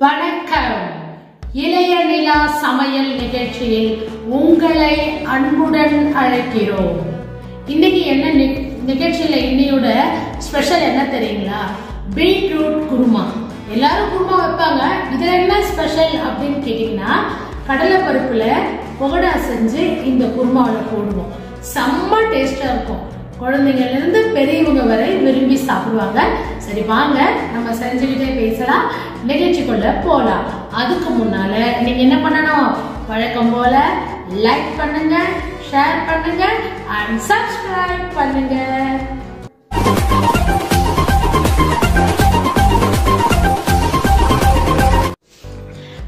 வணக்கம். இளைய நிலா சமையல் நிகழ்ச்சியில் உங்களை அன்புடன் அழைக்கிறோம். இன்னைக்கு என்ன நிகழ்ச்சியில இன்னையோட ஸ்பெஷல் என்ன தெரியுங்களா? பீட்ரூட் குருமா. எல்லாரும் குருமா வைப்பாங்க. இதுல என்ன ஸ்பெஷல் அப்படின்னு கேட்டீங்கன்னா, கடலை பருப்புல பொகடா செஞ்சு இந்த குருமாவில் போடுவோம். செம்ம டேஸ்டா இருக்கும். குழந்தைங்கள்ல இருந்து பெரியவங்க வரை விரும்பி சாப்பிடுவாங்க. சரி வாங்க நம்ம செஞ்சுக்கிட்டே பேசலாம், நிகழ்ச்சிக்குள்ள போலாம். அதுக்கு முன்னால நீங்க என்ன பண்ணணும்? வழக்கம் போல லைக் பண்ணுங்க, ஷேர் பண்ணுங்க அண்ட் சப்ஸ்கிரைப் பண்ணுங்க.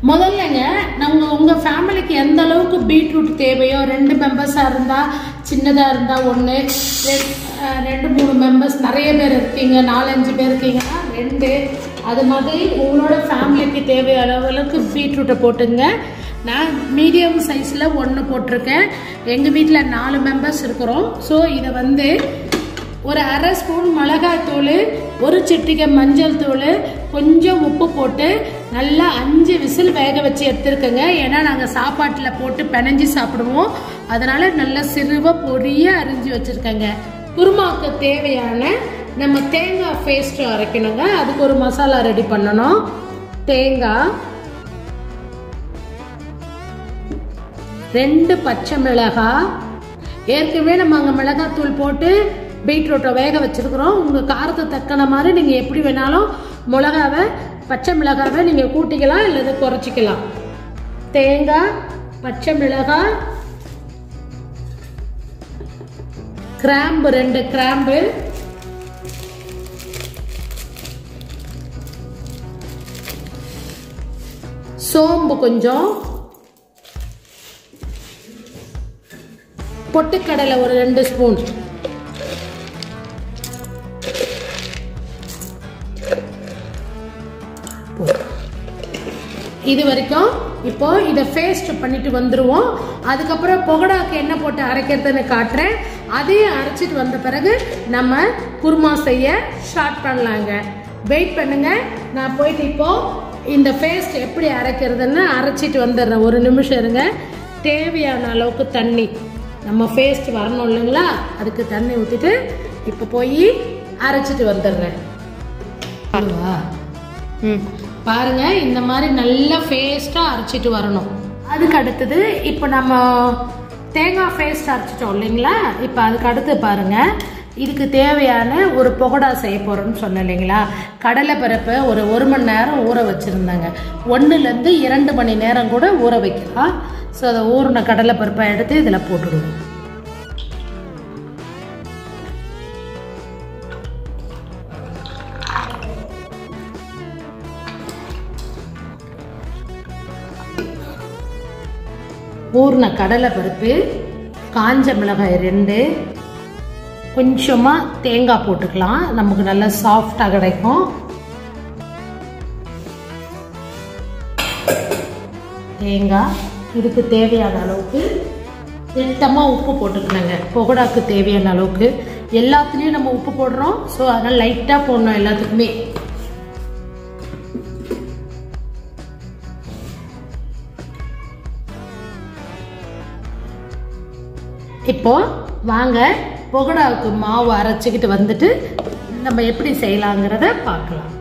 முதல்லங்க நம்ம உங்க ஃபேமிலிக்கு எந்த அளவுக்கு பீட்ரூட் தேவையோ, 2 மெம்பர்ஸா இருந்தா சின்னதா இருந்தா 1, 2-3 மெம்பர்ஸ், நிறைய பேர் இருக்கீங்க 4-5 பேர் இருக்கீங்கன்னா 2, அது மாதிரி உங்களோட ஃபேமிலிக்கு தேவையான அளவுக்கு பீட்ரூட்டை போட்டுங்க. நான் மீடியம் சைஸில் 1 போட்டிருக்கேன். எங்கள் வீட்டில் 4 மெம்பர்ஸ் இருக்கிறோம். ஸோ இதை ஒரு அரை ஸ்பூன் மிளகாய் தூள், 1 சிட்டிகை மஞ்சள் தூள், கொஞ்சம் உப்பு போட்டு நல்லா 5 விசில் வேக வச்சு எடுத்துருக்கேங்க. ஏன்னா நாங்கள் சாப்பாட்டில் போட்டு பிணைஞ்சி சாப்பிடுவோம். அதனால நல்லா சிறுவ பொடிய அரிஞ்சு வச்சுருக்கேங்க. குருமாவுக்கு தேவையான நம்ம தேங்காய் பேஸ்ட் அரைக்கணுங்க. அதுக்கு ஒரு மசாலா ரெடி பண்ணணும். தேங்காய், 2 பச்சை மிளகாய். ஏற்கனவே நம்ம அங்கே மிளகாய் தூள் போட்டு பீட்ரூட்டை வேக வச்சிருக்கிறோம். உங்கள் காரத்தை தக்கன மாதிரி நீங்கள் எப்படி வேணாலும் மிளகாவை, பச்சை மிளகாவை நீங்கள் கூட்டிக்கலாம் இல்லது குறைச்சிக்கலாம். தேங்காய், பச்சை மிளகாய், கிராம்பு 2 கிராம்பு, சோம்பு கொஞ்சம், பொட்டுக்கடலை ஒரு 2 ஸ்பூன், இது வரைக்கும். இப்போ இதை பேஸ்ட் பண்ணிட்டு வந்துருவோம். அதுக்கப்புறம் பொகடாக்கு என்ன போட்டு அரைக்கிறதுன்னு காட்டுறேன். அதையும் அரைச்சிட்டு வந்த பிறகு நம்ம குருமா செய்ய ஸ்டார்ட் பண்ணலாங்க. வெயிட் பண்ணுங்க. நான் போயிட்டு இப்போ இந்த பேஸ்ட் எப்படி அரைக்கிறதுன்னு அரைச்சிட்டு வந்துடுறேன். 1 நிமிஷம் இருங்க. தேவையான அளவுக்கு தண்ணி, நம்ம பேஸ்ட் வரணும் இல்லைங்களா, அதுக்கு தண்ணி ஊற்றிட்டு இப்போ போய் அரைச்சிட்டு வந்துடுறேன். பாருங்க, இந்த மாதிரி நல்லா பேஸ்டா அரைச்சிட்டு வரணும். அதுக்கு அடுத்தது இப்போ நம்ம தேங்காய் பேஸ்ட் அரைச்சிட்டோம் இல்லைங்களா, இப்போ அதுக்கு அடுத்து பாருங்க, இதுக்கு தேவையான ஒரு பொகடா செய்ய போறோம்னு சொன்னேன் இல்லைங்களா. கடலை பருப்பை ஒரு 1 மணி நேரம் ஊற வச்சிருந்தாங்க. 1லேருந்து 2 மணி நேரம் கூட ஊற வைக்கலாம். ஸோ அதை ஊறின கடலை பருப்பை எடுத்து இதில் போட்டுடுவோம். ஊறின கடலை பருப்பு, காஞ்ச மிளகாய் 2, கொஞ்சமாக தேங்காய் போட்டுக்கலாம், நமக்கு நல்லா சாஃப்டாக கிடைக்கும். தேங்காய், இதுக்கு தேவையான அளவுக்கு திட்டமாக உப்பு போட்டுக்கணுங்க. பொகடாக்கு தேவையான அளவுக்கு. எல்லாத்துலேயும் நம்ம உப்பு போடுறோம். ஸோ அதனால் லைட்டாக போடணும் எல்லாத்துக்குமே. இப்போ வாங்க பொகடாவுக்கு மாவு அரைச்சிக்கிட்டு வந்துட்டு நம்ம எப்படி செய்யலாங்கிறத பார்க்கலாம்.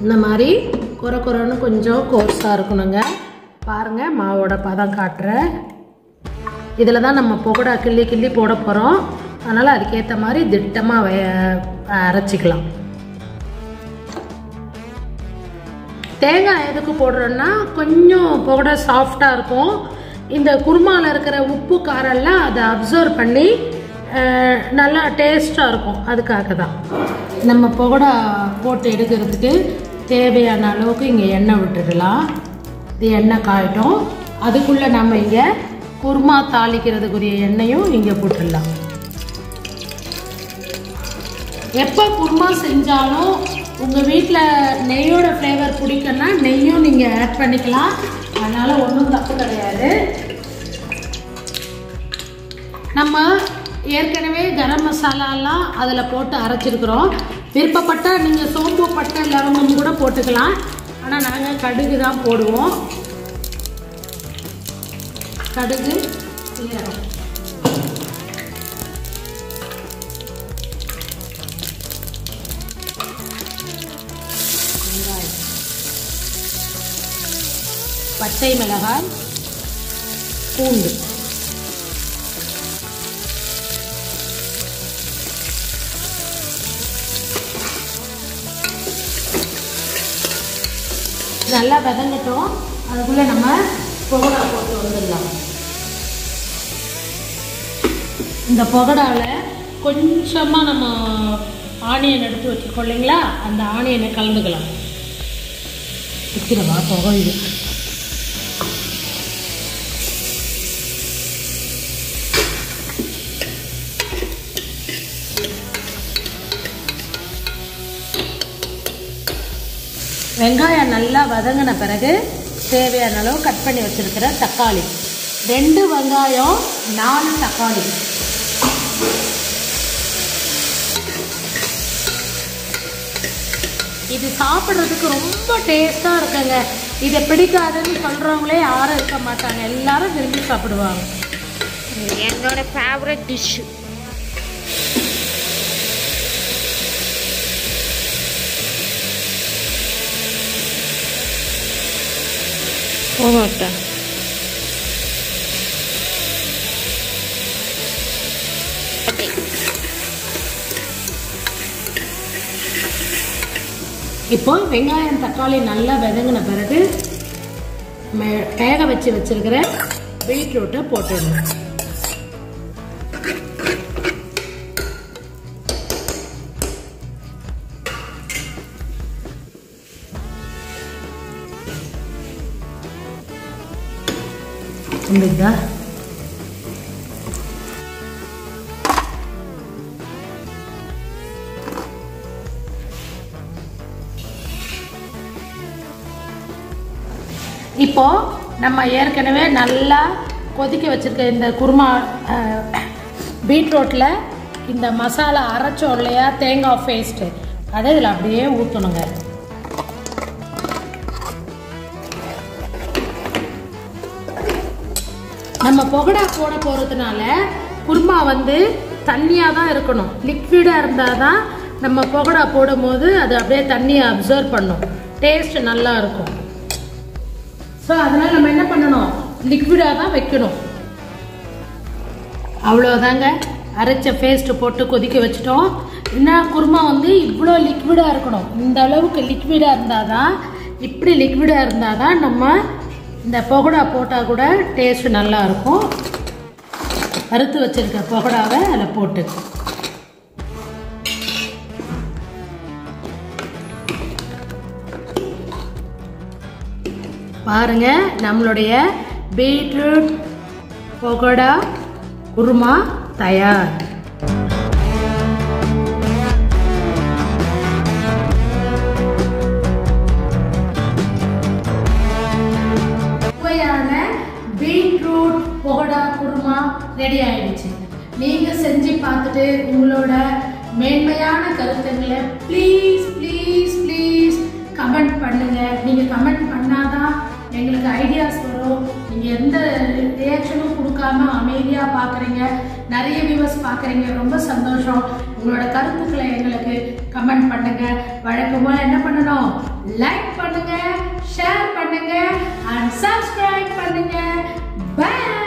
இந்த மாதிரி குறைன்னு கொஞ்சம் கோர்ஸாக இருக்கணுங்க. பாருங்க, மாவோட பதம் காட்டுறேன். இதில் தான் நம்ம பொகடா கிள்ளி போட போகிறோம். அதனால் அதுக்கேற்ற மாதிரி திட்டமாக அரைச்சிக்கலாம். தேங்காய் எதுக்கு போடுறோன்னா, கொஞ்சம் பொகடா சாஃப்டாக இருக்கும். இந்த குருமாவில் இருக்கிற உப்பு காரெல்லாம் அதை அப்சர்வ் பண்ணி நல்லா டேஸ்டாக இருக்கும். அதுக்காக தான் நம்ம பொகடா போட்டு எடுக்கிறதுக்கு தேவையான அளவுக்கு இங்கே எண்ணெய் விட்டுடலாம். இது எண்ணெய் காயட்டும். அதுக்குள்ளே நம்ம இங்கே குருமா தாளிக்கிறதுக்குரிய எண்ணெயும் இங்கே போட்டுடலாம். எப்போ குருமா செஞ்சாலும் உங்கள் வீட்டில் நெய்யோட ஃப்ளேவர் பிடிக்குன்னா நெய்யும் நீங்கள் ஆட் பண்ணிக்கலாம். அதனால் ஒன்றும் தப்பு கிடையாது. நம்ம ஏற்கனவே கரம் மசாலாலாம் அதில் போட்டு அரைச்சிருக்கிறோம். விருப்பப்பட்டால் நீங்கள் சோம்பு பட்டை லவங்கம் கூட போட்டுக்கலாம். ஆனால் நாங்கள் கடுகு தான் போடுவோம். கடுகு சீரகம் வெங்காயம் பச்சை மிளகாய் பூண்டு நல்லா வதங்கட்டும். அதுக்குள்ளே நம்ம பகோடா போட்டு வந்துடலாம். இந்த பகோடாவில் கொஞ்சமாக நம்ம ஆனியன் எடுத்து வச்சுருக்கோம் இல்லைங்களா, அந்த ஆனியனை கலந்துக்கலாம். வைக்கிறவா புகழுது. வெங்காயம் நல்லா வதங்கின பிறகு தேவையான அளவு கட் பண்ணி வச்சிருக்கிற தக்காளி, 2 வெங்காயம் 4 தக்காளி. இது சாப்பிட்றதுக்கு ரொம்ப டேஸ்டாக இருக்குங்க. இதை பிடிக்காதுன்னு சொல்கிறவங்களே யாரும் இருக்க மாட்டாங்க, எல்லாரும் விரும்பி சாப்பிடுவாங்க. என்னோட ஃபேவரட் டிஷ். போகட்டா இப்போ வெங்காயம் தக்காளி நல்லா வதங்கின பிறகு வேக வச்சிருக்கிற பீட்ரூட்டை போட்டுடணும். இப்போ நம்ம ஏற்கனவே நல்லா கொதிக்க வச்சிருக்க இந்த குருமா பீட்ரூட்டில் இந்த மசாலா அரைச்சோம் இல்லையா, தேங்காய் பேஸ்ட்டு, அதை இதில் அப்படியே ஊற்றணுங்க. நம்ம பகோடா போட போகிறதுனால குருமா தண்ணியாக தான் இருக்கணும். லிக்விடாக இருந்தால் தான் நம்ம பகோடா போடும் போது அது அப்படியே தண்ணியை அப்சர்வ் பண்ணும், டேஸ்ட் நல்லா இருக்கும். ஸோ அதனால் நம்ம என்ன பண்ணணும், லிக்விடாக தான் வைக்கணும். அவ்வளோதாங்க, அரைச்ச பேஸ்ட்டு போட்டு கொதிக்க வச்சுட்டோம். இன்னும் குருமா இவ்வளோ லிக்விடாக இருக்கணும். இந்த அளவுக்கு லிக்விடாக இருந்தால் தான், இப்படி லிக்விடாக இருந்தால் தான் நம்ம இந்த பகோடா போட்டால் கூட டேஸ்ட் நல்லா இருக்கும். அறுத்து வச்சிருக்க பகோடாவை அதில் போட்டு பாருங்க, நம்மளுடைய பீட்ரூட் பகோடா குருமா தயார். பீட்ரூட் பகோடா குருமா ரெடி ஆயிடுச்சு. நீங்க செஞ்சு பார்த்துட்டு உங்களோட மேன்மையான கருத்துக்களை ப்ளீஸ் ப்ளீஸ் ப்ளீஸ் கமெண்ட் பண்ணுங்க. நீங்க கமெண்ட் பண்ணாதான் எங்களுக்கு ஐடியாஸ் வரும். நீங்க எந்த ரியாக்ஷனும் கொடுக்காம அமைதியா பாக்குறீங்க, நிறைய வியூவர்ஸ் பாக்குறீங்க, ரொம்ப சந்தோஷம். உங்களோட கருத்துக்களை எங்களுக்கு கமெண்ட் பண்ணுங்க. வழக்கம் போல என்ன பண்ணணும், லைக் பண்ணுங்க, ஷேர் பண்ணுங்க and subscribe பண்ணுங்க. Bye.